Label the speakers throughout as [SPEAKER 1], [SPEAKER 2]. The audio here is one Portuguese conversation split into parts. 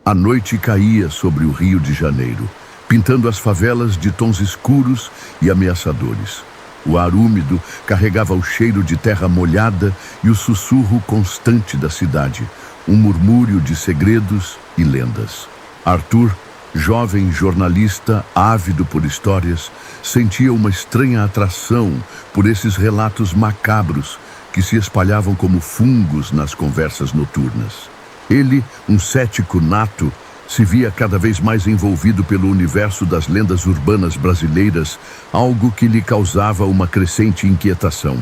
[SPEAKER 1] A noite caía sobre o Rio de Janeiro, pintando as favelas de tons escuros e ameaçadores. O ar úmido carregava o cheiro de terra molhada e o sussurro constante da cidade, um murmúrio de segredos e lendas. Arthur, jovem jornalista ávido por histórias, sentia uma estranha atração por esses relatos macabros que se espalhavam como fungos nas conversas noturnas. Ele, um cético nato, se via cada vez mais envolvido pelo universo das lendas urbanas brasileiras, algo que lhe causava uma crescente inquietação.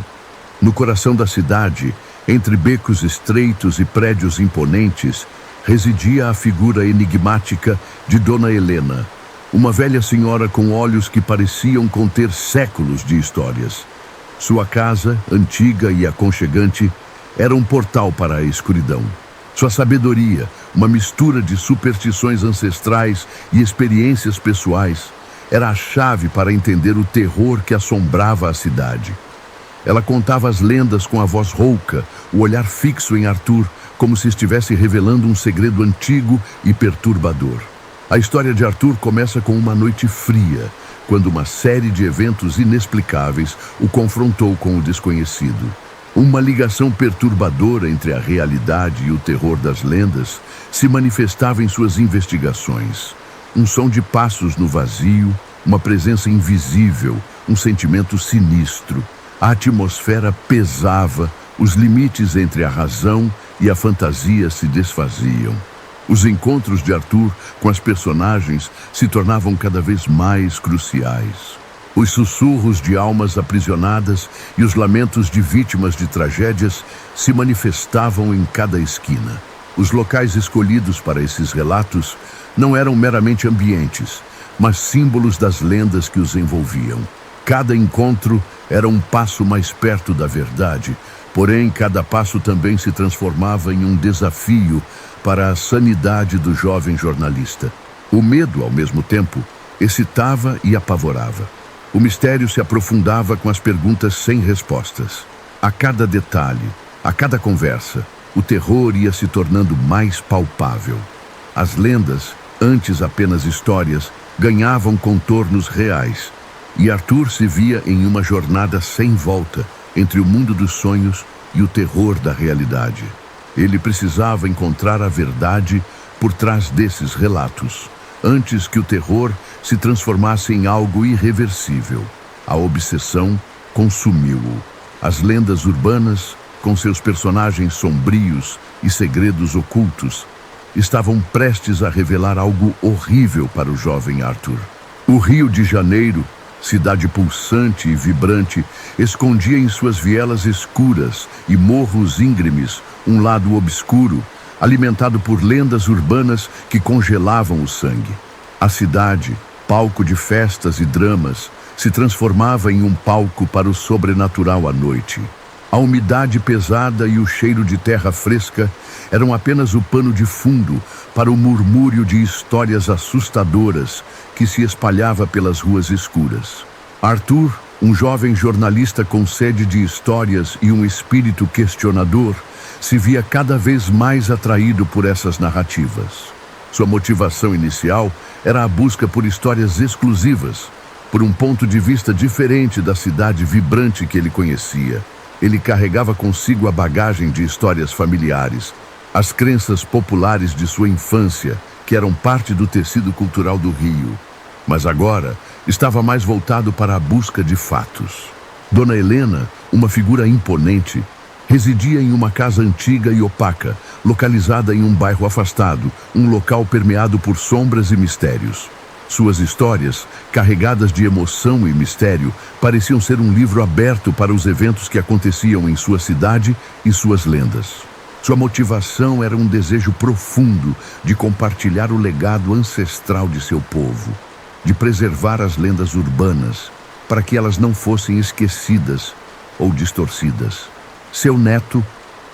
[SPEAKER 1] No coração da cidade, entre becos estreitos e prédios imponentes, residia a figura enigmática de Dona Helena, uma velha senhora com olhos que pareciam conter séculos de histórias. Sua casa, antiga e aconchegante, era um portal para a escuridão. Sua sabedoria, uma mistura de superstições ancestrais e experiências pessoais, era a chave para entender o terror que assombrava a cidade. Ela contava as lendas com a voz rouca, o olhar fixo em Arthur, como se estivesse revelando um segredo antigo e perturbador. A história de Arthur começa com uma noite fria, quando uma série de eventos inexplicáveis o confrontou com o desconhecido. Uma ligação perturbadora entre a realidade e o terror das lendas se manifestava em suas investigações. Um som de passos no vazio, uma presença invisível, um sentimento sinistro. A atmosfera pesava, os limites entre a razão e a fantasia se desfaziam. Os encontros de Arthur com as personagens se tornavam cada vez mais cruciais. Os sussurros de almas aprisionadas e os lamentos de vítimas de tragédias se manifestavam em cada esquina. Os locais escolhidos para esses relatos não eram meramente ambientes, mas símbolos das lendas que os envolviam. Cada encontro era um passo mais perto da verdade, porém cada passo também se transformava em um desafio para a sanidade do jovem jornalista. O medo, ao mesmo tempo, excitava e apavorava. O mistério se aprofundava com as perguntas sem respostas. A cada detalhe, a cada conversa, o terror ia se tornando mais palpável. As lendas, antes apenas histórias, ganhavam contornos reais, e Arthur se via em uma jornada sem volta entre o mundo dos sonhos e o terror da realidade. Ele precisava encontrar a verdade por trás desses relatos, antes que o terror se transformasse em algo irreversível. A obsessão consumiu-o. As lendas urbanas, com seus personagens sombrios e segredos ocultos, estavam prestes a revelar algo horrível para o jovem Arthur. O Rio de Janeiro, cidade pulsante e vibrante, escondia em suas vielas escuras e morros íngremes um lado obscuro, alimentado por lendas urbanas que congelavam o sangue. A cidade, palco de festas e dramas, se transformava em um palco para o sobrenatural à noite. A umidade pesada e o cheiro de terra fresca eram apenas o pano de fundo para o murmúrio de histórias assustadoras que se espalhava pelas ruas escuras. Arthur, um jovem jornalista com sede de histórias e um espírito questionador, se via cada vez mais atraído por essas narrativas. Sua motivação inicial era a busca por histórias exclusivas, por um ponto de vista diferente da cidade vibrante que ele conhecia. Ele carregava consigo a bagagem de histórias familiares, as crenças populares de sua infância, que eram parte do tecido cultural do Rio. Mas agora estava mais voltado para a busca de fatos. Dona Helena, uma figura imponente, residia em uma casa antiga e opaca, localizada em um bairro afastado, um local permeado por sombras e mistérios. Suas histórias, carregadas de emoção e mistério, pareciam ser um livro aberto para os eventos que aconteciam em sua cidade e suas lendas. Sua motivação era um desejo profundo de compartilhar o legado ancestral de seu povo, de preservar as lendas urbanas, para que elas não fossem esquecidas ou distorcidas. Seu neto,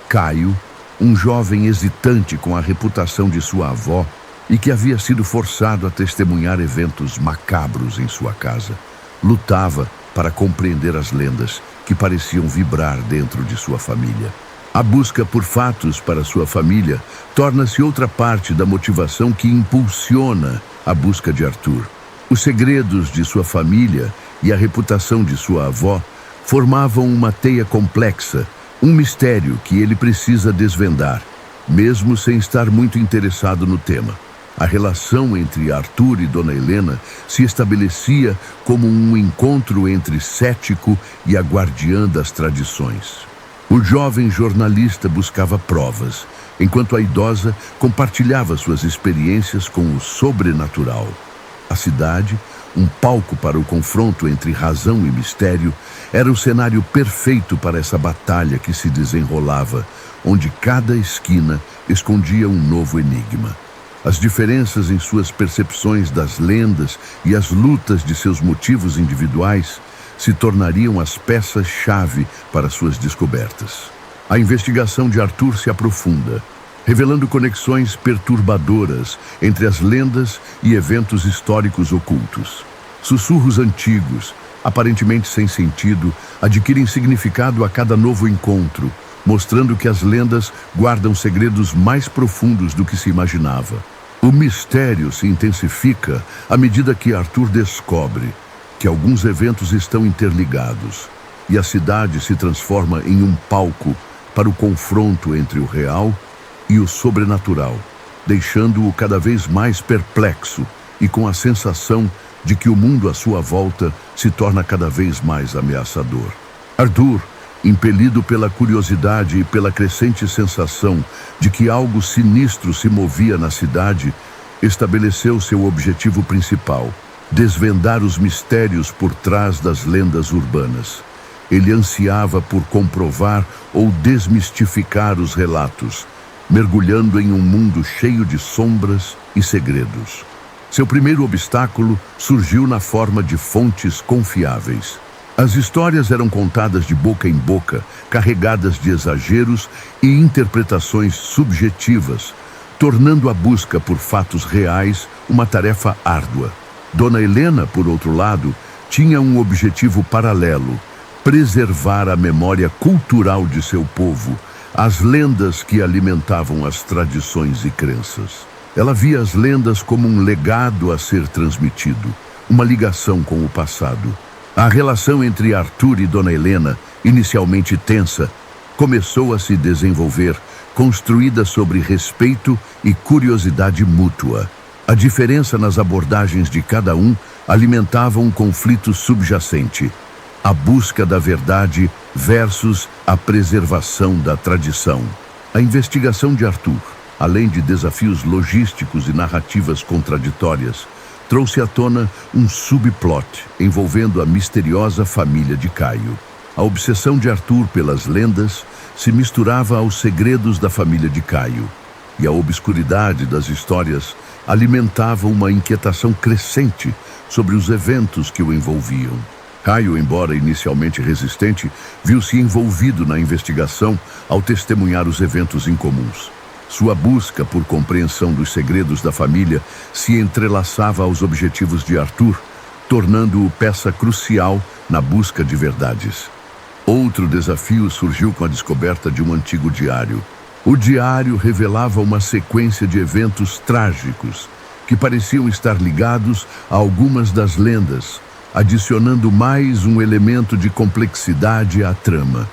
[SPEAKER 1] Caio, um jovem hesitante com a reputação de sua avó e que havia sido forçado a testemunhar eventos macabros em sua casa, lutava para compreender as lendas que pareciam vibrar dentro de sua família. A busca por fatos para sua família torna-se outra parte da motivação que impulsiona a busca de Arthur. Os segredos de sua família e a reputação de sua avó formavam uma teia complexa, um mistério que ele precisa desvendar, mesmo sem estar muito interessado no tema. A relação entre Arthur e Dona Helena se estabelecia como um encontro entre cético e a guardiã das tradições. O jovem jornalista buscava provas, enquanto a idosa compartilhava suas experiências com o sobrenatural. A cidade, um palco para o confronto entre razão e mistério, era o cenário perfeito para essa batalha que se desenrolava, onde cada esquina escondia um novo enigma. As diferenças em suas percepções das lendas e as lutas de seus motivos individuais se tornariam as peças-chave para suas descobertas. A investigação de Arthur se aprofunda, revelando conexões perturbadoras entre as lendas e eventos históricos ocultos. Sussurros antigos, aparentemente sem sentido, adquirem significado a cada novo encontro, mostrando que as lendas guardam segredos mais profundos do que se imaginava. O mistério se intensifica à medida que Arthur descobre que alguns eventos estão interligados, e a cidade se transforma em um palco para o confronto entre o real e o sobrenatural, deixando-o cada vez mais perplexo e com a sensação de que o mundo à sua volta se torna cada vez mais ameaçador. Arthur, impelido pela curiosidade e pela crescente sensação de que algo sinistro se movia na cidade, estabeleceu seu objetivo principal: desvendar os mistérios por trás das lendas urbanas. Ele ansiava por comprovar ou desmistificar os relatos, mergulhando em um mundo cheio de sombras e segredos. Seu primeiro obstáculo surgiu na forma de fontes confiáveis. As histórias eram contadas de boca em boca, carregadas de exageros e interpretações subjetivas, tornando a busca por fatos reais uma tarefa árdua. Dona Helena, por outro lado, tinha um objetivo paralelo: preservar a memória cultural de seu povo, as lendas que alimentavam as tradições e crenças. Ela via as lendas como um legado a ser transmitido, uma ligação com o passado. A relação entre Arthur e Dona Helena, inicialmente tensa, começou a se desenvolver, construída sobre respeito e curiosidade mútua. A diferença nas abordagens de cada um alimentava um conflito subjacente: a busca da verdade versus a preservação da tradição. A investigação de Arthur, além de desafios logísticos e narrativas contraditórias, trouxe à tona um subplot envolvendo a misteriosa família de Caio. A obsessão de Arthur pelas lendas se misturava aos segredos da família de Caio, e a obscuridade das histórias alimentava uma inquietação crescente sobre os eventos que o envolviam. Caio, embora inicialmente resistente, viu-se envolvido na investigação ao testemunhar os eventos incomuns. Sua busca por compreensão dos segredos da família se entrelaçava aos objetivos de Arthur, tornando-o peça crucial na busca de verdades. Outro desafio surgiu com a descoberta de um antigo diário. O diário revelava uma sequência de eventos trágicos que pareciam estar ligados a algumas das lendas, adicionando mais um elemento de complexidade à trama.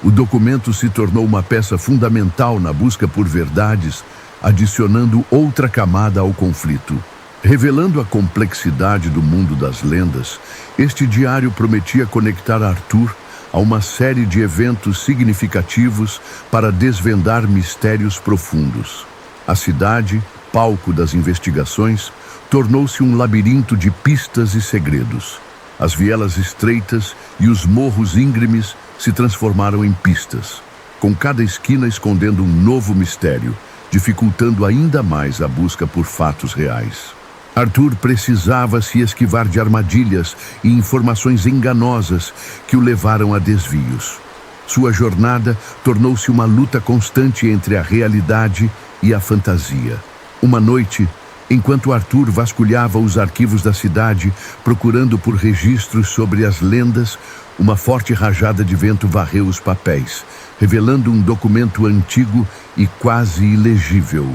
[SPEAKER 1] O documento se tornou uma peça fundamental na busca por verdades, adicionando outra camada ao conflito. Revelando a complexidade do mundo das lendas, este diário prometia conectar Arthur a uma série de eventos significativos para desvendar mistérios profundos. A cidade, palco das investigações, tornou-se um labirinto de pistas e segredos. As vielas estreitas e os morros íngremes se transformaram em pistas, com cada esquina escondendo um novo mistério, dificultando ainda mais a busca por fatos reais. Arthur precisava se esquivar de armadilhas e informações enganosas que o levaram a desvios. Sua jornada tornou-se uma luta constante entre a realidade e a fantasia. Uma noite, enquanto Arthur vasculhava os arquivos da cidade, procurando por registros sobre as lendas, uma forte rajada de vento varreu os papéis, revelando um documento antigo e quase ilegível.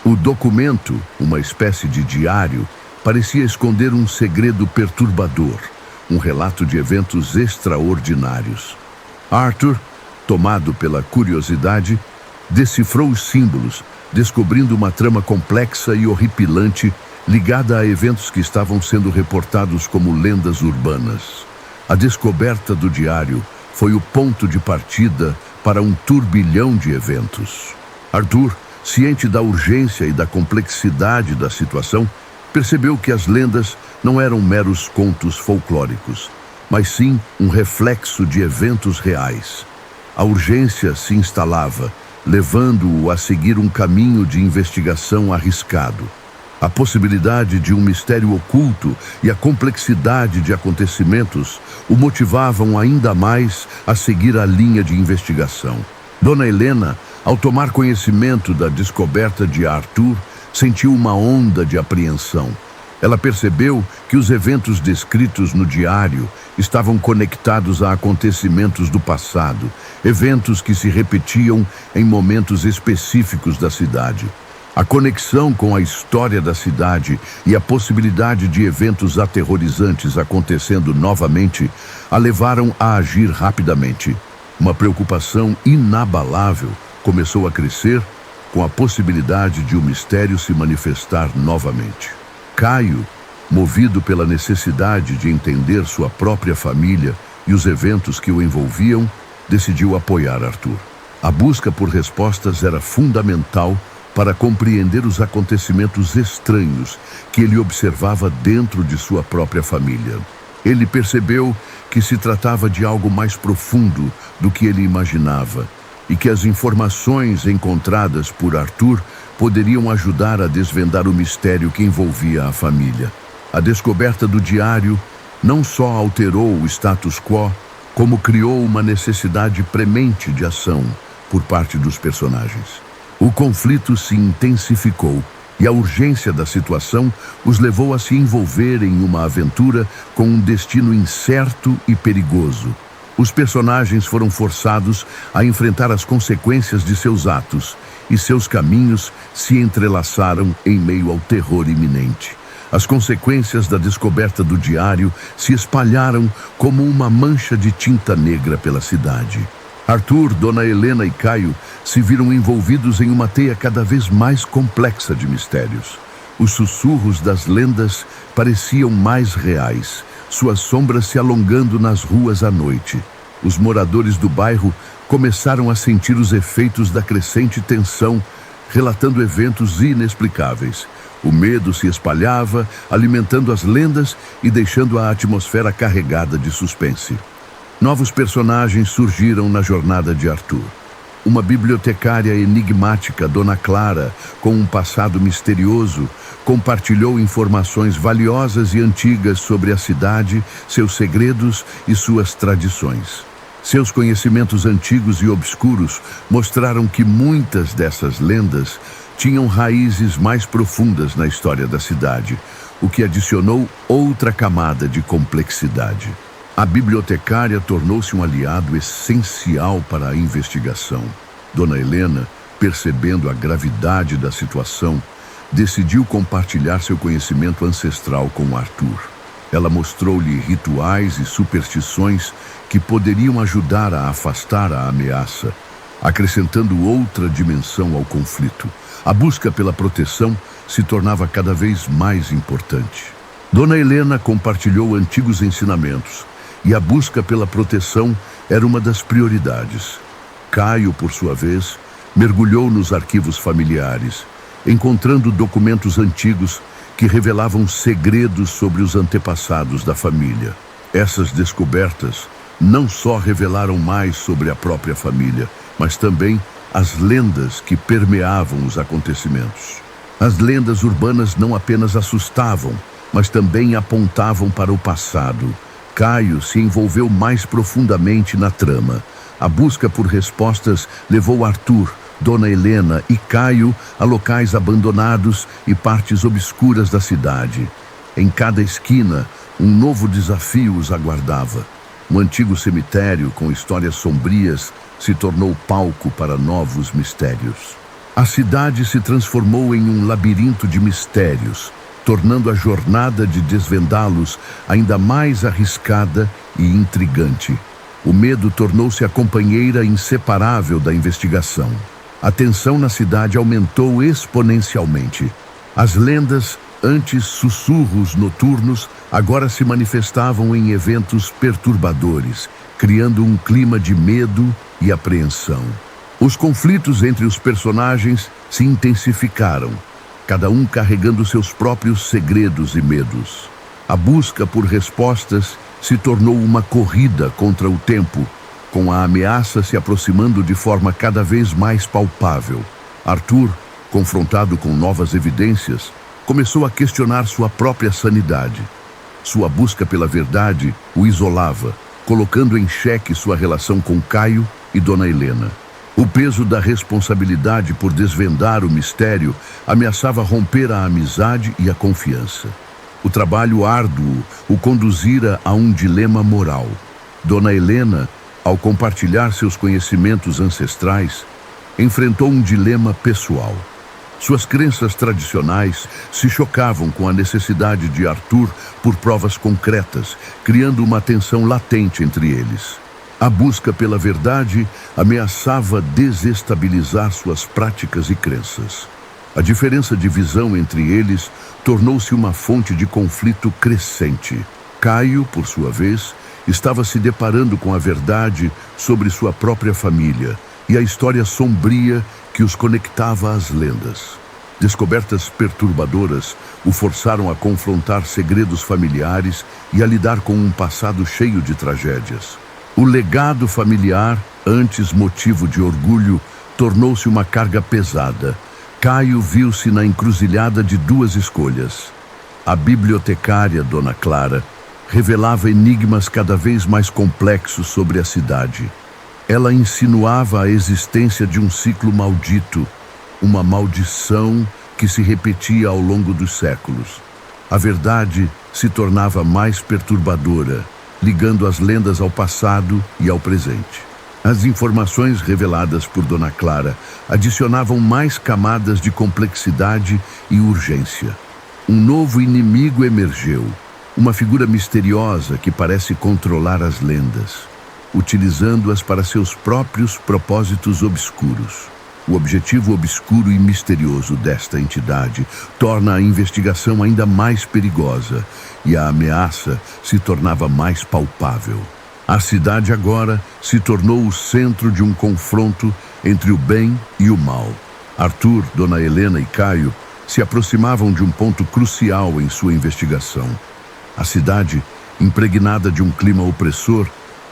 [SPEAKER 1] O documento, uma espécie de diário, parecia esconder um segredo perturbador, um relato de eventos extraordinários. Arthur, tomado pela curiosidade, decifrou os símbolos, descobrindo uma trama complexa e horripilante ligada a eventos que estavam sendo reportados como lendas urbanas. A descoberta do diário foi o ponto de partida para um turbilhão de eventos. Arthur, ciente da urgência e da complexidade da situação, percebeu que as lendas não eram meros contos folclóricos, mas sim um reflexo de eventos reais. A urgência se instalava, levando-o a seguir um caminho de investigação arriscado. A possibilidade de um mistério oculto e a complexidade de acontecimentos o motivavam ainda mais a seguir a linha de investigação. Dona Helena, ao tomar conhecimento da descoberta de Arthur, sentiu uma onda de apreensão. Ela percebeu que os eventos descritos no diário estavam conectados a acontecimentos do passado, eventos que se repetiam em momentos específicos da cidade. A conexão com a história da cidade e a possibilidade de eventos aterrorizantes acontecendo novamente a levaram a agir rapidamente. Uma preocupação inabalável começou a crescer com a possibilidade de o mistério se manifestar novamente. Caio, movido pela necessidade de entender sua própria família e os eventos que o envolviam, decidiu apoiar Arthur. A busca por respostas era fundamental para compreender os acontecimentos estranhos que ele observava dentro de sua própria família. Ele percebeu que se tratava de algo mais profundo do que ele imaginava e que as informações encontradas por Arthur poderiam ajudar a desvendar o mistério que envolvia a família. A descoberta do diário não só alterou o status quo, como criou uma necessidade premente de ação por parte dos personagens. O conflito se intensificou e a urgência da situação os levou a se envolver em uma aventura com um destino incerto e perigoso. Os personagens foram forçados a enfrentar as consequências de seus atos e seus caminhos se entrelaçaram em meio ao terror iminente. As consequências da descoberta do diário se espalharam como uma mancha de tinta negra pela cidade. Arthur, Dona Helena e Caio se viram envolvidos em uma teia cada vez mais complexa de mistérios. Os sussurros das lendas pareciam mais reais, suas sombras se alongando nas ruas à noite. Os moradores do bairro começaram a sentir os efeitos da crescente tensão, relatando eventos inexplicáveis. O medo se espalhava, alimentando as lendas e deixando a atmosfera carregada de suspense. Novos personagens surgiram na jornada de Arthur. Uma bibliotecária enigmática, Dona Clara, com um passado misterioso, compartilhou informações valiosas e antigas sobre a cidade, seus segredos e suas tradições. Seus conhecimentos antigos e obscuros mostraram que muitas dessas lendas tinham raízes mais profundas na história da cidade, o que adicionou outra camada de complexidade. A bibliotecária tornou-se um aliado essencial para a investigação. Dona Helena, percebendo a gravidade da situação, decidiu compartilhar seu conhecimento ancestral com Arthur. Ela mostrou-lhe rituais e superstições que poderiam ajudar a afastar a ameaça, acrescentando outra dimensão ao conflito. A busca pela proteção se tornava cada vez mais importante. Dona Helena compartilhou antigos ensinamentos, e a busca pela proteção era uma das prioridades. Caio, por sua vez, mergulhou nos arquivos familiares, encontrando documentos antigos que revelavam segredos sobre os antepassados da família. Essas descobertas não só revelaram mais sobre a própria família, mas também as lendas que permeavam os acontecimentos. As lendas urbanas não apenas assustavam, mas também apontavam para o passado. Caio se envolveu mais profundamente na trama. A busca por respostas levou Arthur, Dona Helena e Caio a locais abandonados e partes obscuras da cidade. Em cada esquina, um novo desafio os aguardava. Um antigo cemitério com histórias sombrias se tornou palco para novos mistérios. A cidade se transformou em um labirinto de mistérios, tornando a jornada de desvendá-los ainda mais arriscada e intrigante. O medo tornou-se a companheira inseparável da investigação. A tensão na cidade aumentou exponencialmente. As lendas, antes sussurros noturnos, agora se manifestavam em eventos perturbadores, criando um clima de medo e apreensão. Os conflitos entre os personagens se intensificaram, cada um carregando seus próprios segredos e medos. A busca por respostas se tornou uma corrida contra o tempo, com a ameaça se aproximando de forma cada vez mais palpável. Arthur, confrontado com novas evidências, começou a questionar sua própria sanidade. Sua busca pela verdade o isolava, colocando em xeque sua relação com Caio e Dona Helena. O peso da responsabilidade por desvendar o mistério ameaçava romper a amizade e a confiança. O trabalho árduo o conduzira a um dilema moral. Dona Helena, ao compartilhar seus conhecimentos ancestrais, enfrentou um dilema pessoal. Suas crenças tradicionais se chocavam com a necessidade de Arthur por provas concretas, criando uma tensão latente entre eles. A busca pela verdade ameaçava desestabilizar suas práticas e crenças. A diferença de visão entre eles tornou-se uma fonte de conflito crescente. Caio, por sua vez, estava se deparando com a verdade sobre sua própria família e a história sombria que os conectava às lendas. Descobertas perturbadoras o forçaram a confrontar segredos familiares e a lidar com um passado cheio de tragédias. O legado familiar, antes motivo de orgulho, tornou-se uma carga pesada. Caio viu-se na encruzilhada de duas escolhas. A bibliotecária, Dona Clara, revelava enigmas cada vez mais complexos sobre a cidade. Ela insinuava a existência de um ciclo maldito, uma maldição que se repetia ao longo dos séculos. A verdade se tornava mais perturbadora, ligando as lendas ao passado e ao presente. As informações reveladas por Dona Clara adicionavam mais camadas de complexidade e urgência. Um novo inimigo emergeu, uma figura misteriosa que parece controlar as lendas, utilizando-as para seus próprios propósitos obscuros. O objetivo obscuro e misterioso desta entidade torna a investigação ainda mais perigosa e a ameaça se tornava mais palpável. A cidade agora se tornou o centro de um confronto entre o bem e o mal. Arthur, Dona Helena e Caio se aproximavam de um ponto crucial em sua investigação. A cidade, impregnada de um clima opressor,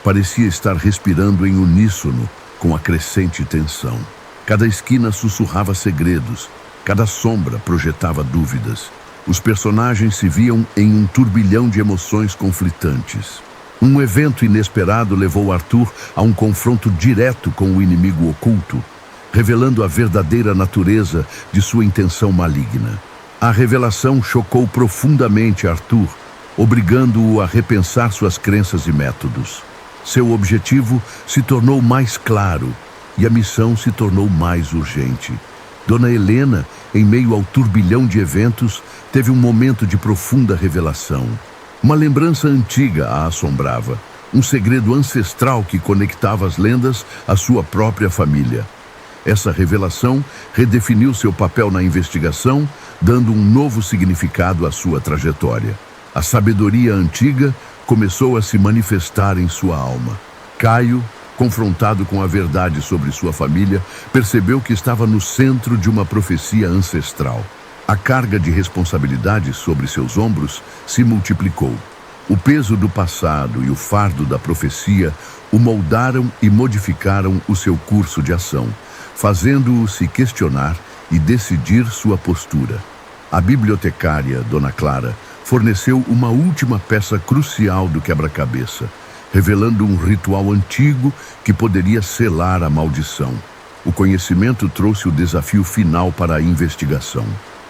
[SPEAKER 1] parecia estar respirando em uníssono com a crescente tensão. Cada esquina sussurrava segredos, cada sombra projetava dúvidas. Os personagens se viam em um turbilhão de emoções conflitantes. Um evento inesperado levou Arthur a um confronto direto com o inimigo oculto, revelando a verdadeira natureza de sua intenção maligna. A revelação chocou profundamente Arthur, obrigando-o a repensar suas crenças e métodos. Seu objetivo se tornou mais claro e a missão se tornou mais urgente. Dona Helena, em meio ao turbilhão de eventos, teve um momento de profunda revelação. Uma lembrança antiga a assombrava, um segredo ancestral que conectava as lendas à sua própria família. Essa revelação redefiniu seu papel na investigação, dando um novo significado à sua trajetória. A sabedoria antiga começou a se manifestar em sua alma. Caio, confrontado com a verdade sobre sua família, percebeu que estava no centro de uma profecia ancestral. A carga de responsabilidade sobre seus ombros se multiplicou. O peso do passado e o fardo da profecia o moldaram e modificaram o seu curso de ação, fazendo-o se questionar e decidir sua postura. A bibliotecária, Dona Clara, forneceu uma última peça crucial do quebra-cabeça, revelando um ritual antigo que poderia selar a maldição. O conhecimento trouxe o desafio final para a investigação.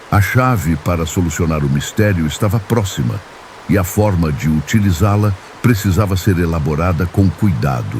[SPEAKER 1] A chave para solucionar o mistério estava próxima, e a forma de utilizá-la precisava ser elaborada com cuidado.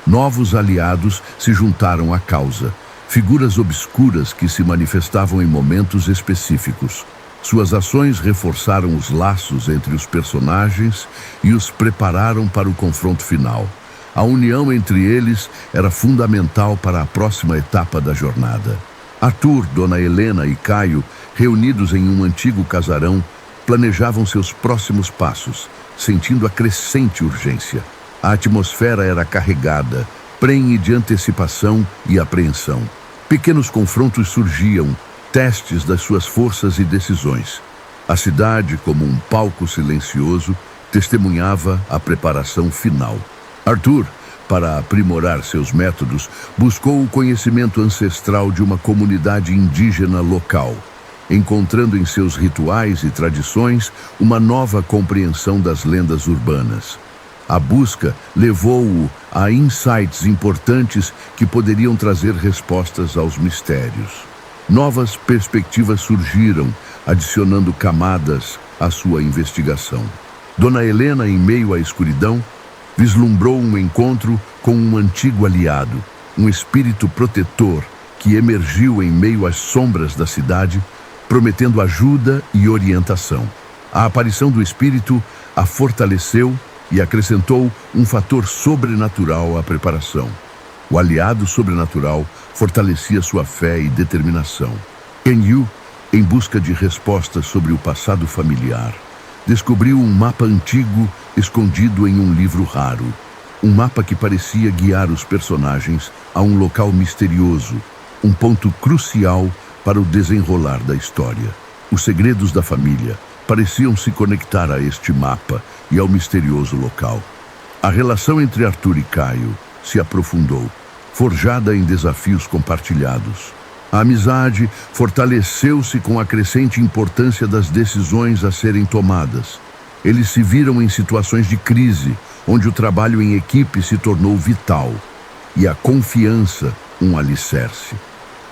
[SPEAKER 1] Novos aliados se juntaram à causa, figuras obscuras que se manifestavam em momentos específicos. Suas ações reforçaram os laços entre os personagens e os prepararam para o confronto final. A união entre eles era fundamental para a próxima etapa da jornada. Arthur, Dona Helena e Caio, reunidos em um antigo casarão, planejavam seus próximos passos, sentindo a crescente urgência. A atmosfera era carregada, prenhe de antecipação e apreensão. Pequenos confrontos surgiam, testes das suas forças e decisões. A cidade, como um palco silencioso, testemunhava a preparação final. Arthur, para aprimorar seus métodos, buscou o conhecimento ancestral de uma comunidade indígena local, encontrando em seus rituais e tradições uma nova compreensão das lendas urbanas. A busca levou-o a insights importantes que poderiam trazer respostas aos mistérios. Novas perspectivas surgiram, adicionando camadas à sua investigação. Dona Helena, em meio à escuridão, vislumbrou um encontro com um antigo aliado, um espírito protetor que emergiu em meio às sombras da cidade, prometendo ajuda e orientação. A aparição do espírito a fortaleceu e acrescentou um fator sobrenatural à preparação. O aliado sobrenatural fortalecia sua fé e determinação. Ken Yu, em busca de respostas sobre o passado familiar, descobriu um mapa antigo escondido em um livro raro. Um mapa que parecia guiar os personagens a um local misterioso, um ponto crucial para o desenrolar da história. Os segredos da família pareciam se conectar a este mapa e ao misterioso local. A relação entre Arthur e Caio se aprofundou, forjada em desafios compartilhados. A amizade fortaleceu-se com a crescente importância das decisões a serem tomadas. Eles se viram em situações de crise, onde o trabalho em equipe se tornou vital e a confiança um alicerce.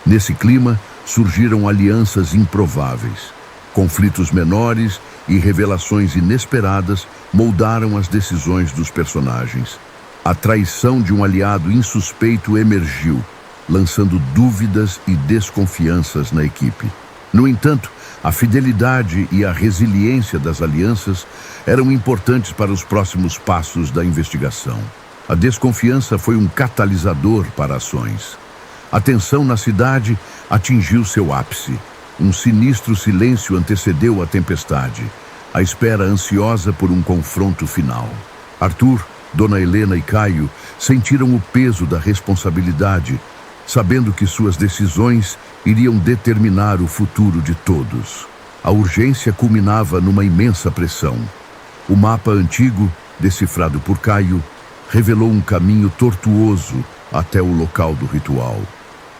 [SPEAKER 1] Nesse clima, surgiram alianças improváveis. Conflitos menores e revelações inesperadas moldaram as decisões dos personagens. A traição de um aliado insuspeito emergiu, lançando dúvidas e desconfianças na equipe. No entanto, a fidelidade e a resiliência das alianças eram importantes para os próximos passos da investigação. A desconfiança foi um catalisador para ações. A tensão na cidade atingiu seu ápice. Um sinistro silêncio antecedeu a tempestade, a espera ansiosa por um confronto final. Arthur, Dona Helena e Caio sentiram o peso da responsabilidade, sabendo que suas decisões iriam determinar o futuro de todos. A urgência culminava numa imensa pressão. O mapa antigo, decifrado por Caio, revelou um caminho tortuoso até o local do ritual.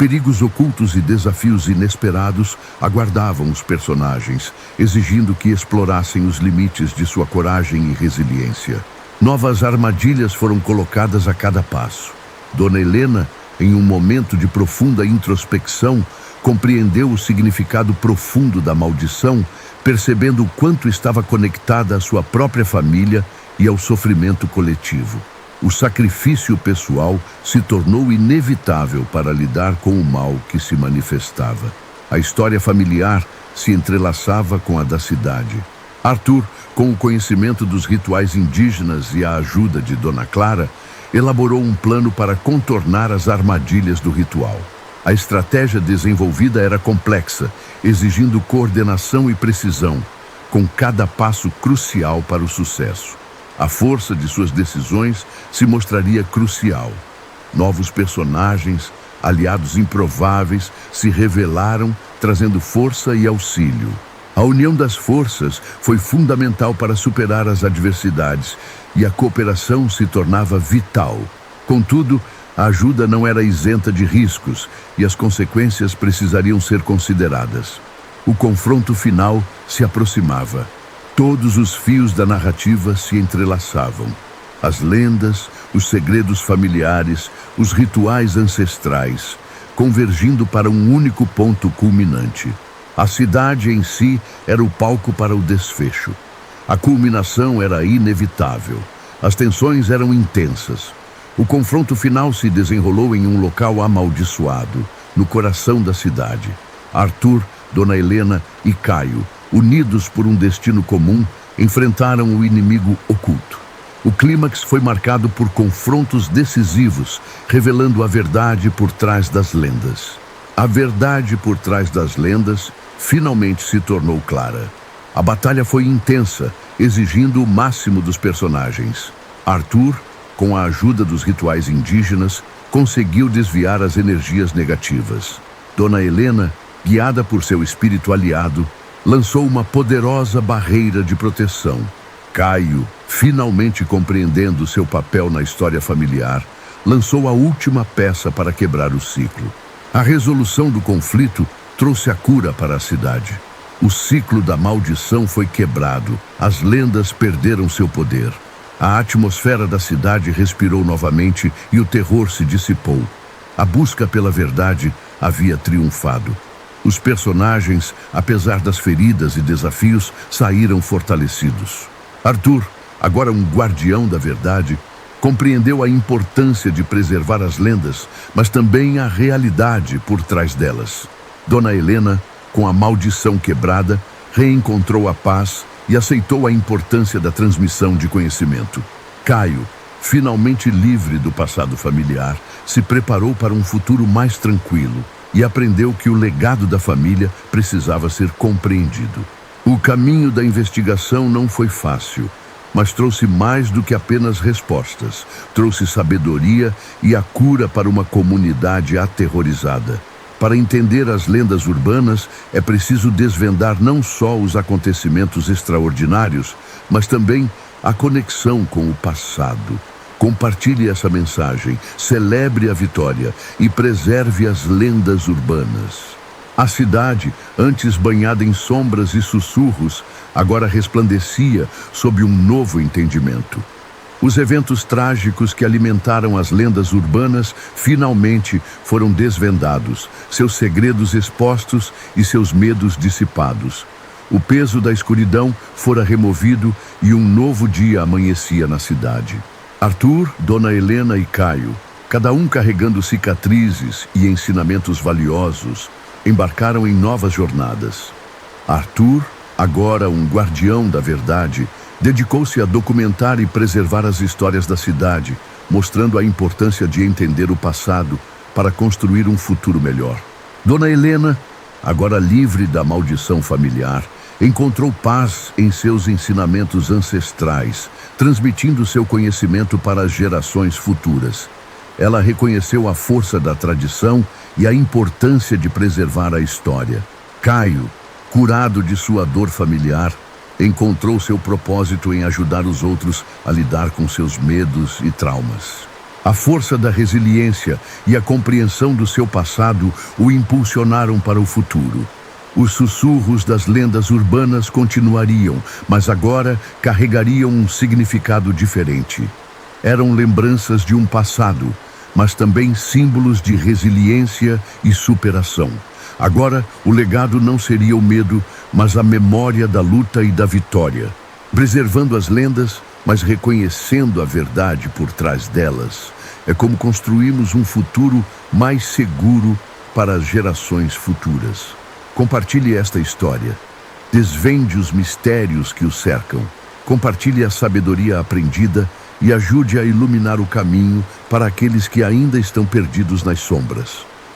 [SPEAKER 1] Perigos ocultos e desafios inesperados aguardavam os personagens, exigindo que explorassem os limites de sua coragem e resiliência. Novas armadilhas foram colocadas a cada passo. Dona Helena, em um momento de profunda introspecção, compreendeu o significado profundo da maldição, percebendo o quanto estava conectada à sua própria família e ao sofrimento coletivo. O sacrifício pessoal se tornou inevitável para lidar com o mal que se manifestava. A história familiar se entrelaçava com a da cidade. Arthur, com o conhecimento dos rituais indígenas e a ajuda de Dona Clara, elaborou um plano para contornar as armadilhas do ritual. A estratégia desenvolvida era complexa, exigindo coordenação e precisão, com cada passo crucial para o sucesso. A força de suas decisões se mostraria crucial. Novos personagens, aliados improváveis, se revelaram, trazendo força e auxílio. A união das forças foi fundamental para superar as adversidades e a cooperação se tornava vital. Contudo, a ajuda não era isenta de riscos e as consequências precisariam ser consideradas. O confronto final se aproximava. Todos os fios da narrativa se entrelaçavam. As lendas, os segredos familiares, os rituais ancestrais, convergindo para um único ponto culminante. A cidade em si era o palco para o desfecho. A culminação era inevitável. As tensões eram intensas. O confronto final se desenrolou em um local amaldiçoado, no coração da cidade. Arthur, Dona Helena e Caio, unidos por um destino comum, enfrentaram o inimigo oculto. O clímax foi marcado por confrontos decisivos, revelando a verdade por trás das lendas. A verdade por trás das lendas finalmente se tornou clara. A batalha foi intensa, exigindo o máximo dos personagens. Arthur, com a ajuda dos rituais indígenas, conseguiu desviar as energias negativas. Dona Helena, guiada por seu espírito aliado, lançou uma poderosa barreira de proteção. Caio, finalmente compreendendo seu papel na história familiar, lançou a última peça para quebrar o ciclo. A resolução do conflito trouxe a cura para a cidade. O ciclo da maldição foi quebrado, as lendas perderam seu poder. A atmosfera da cidade respirou novamente e o terror se dissipou. A busca pela verdade havia triunfado. Os personagens, apesar das feridas e desafios, saíram fortalecidos. Arthur, agora um guardião da verdade, compreendeu a importância de preservar as lendas, mas também a realidade por trás delas. Dona Helena, com a maldição quebrada, reencontrou a paz e aceitou a importância da transmissão de conhecimento. Caio, finalmente livre do passado familiar, se preparou para um futuro mais tranquilo e aprendeu que o legado da família precisava ser compreendido. O caminho da investigação não foi fácil, mas trouxe mais do que apenas respostas. Trouxe sabedoria e a cura para uma comunidade aterrorizada. Para entender as lendas urbanas, é preciso desvendar não só os acontecimentos extraordinários, mas também a conexão com o passado. Compartilhe essa mensagem, celebre a vitória e preserve as lendas urbanas. A cidade, antes banhada em sombras e sussurros, agora resplandecia sob um novo entendimento. Os eventos trágicos que alimentaram as lendas urbanas finalmente foram desvendados, seus segredos expostos e seus medos dissipados. O peso da escuridão fora removido e um novo dia amanhecia na cidade. Arthur, Dona Helena e Caio, cada um carregando cicatrizes e ensinamentos valiosos, embarcaram em novas jornadas. Arthur, agora um guardião da verdade, dedicou-se a documentar e preservar as histórias da cidade, mostrando a importância de entender o passado para construir um futuro melhor. Dona Helena, agora livre da maldição familiar, encontrou paz em seus ensinamentos ancestrais, transmitindo seu conhecimento para as gerações futuras. Ela reconheceu a força da tradição e a importância de preservar a história. Caio, curado de sua dor familiar, encontrou seu propósito em ajudar os outros a lidar com seus medos e traumas. A força da resiliência e a compreensão do seu passado o impulsionaram para o futuro. Os sussurros das lendas urbanas continuariam, mas agora carregariam um significado diferente. Eram lembranças de um passado, mas também símbolos de resiliência e superação. Agora, o legado não seria o medo, mas a memória da luta e da vitória. Preservando as lendas, mas reconhecendo a verdade por trás delas. É como construímos um futuro mais seguro para as gerações futuras. Compartilhe esta história. Desvende os mistérios que o cercam. Compartilhe a sabedoria aprendida e ajude a iluminar o caminho para aqueles que ainda estão perdidos nas sombras.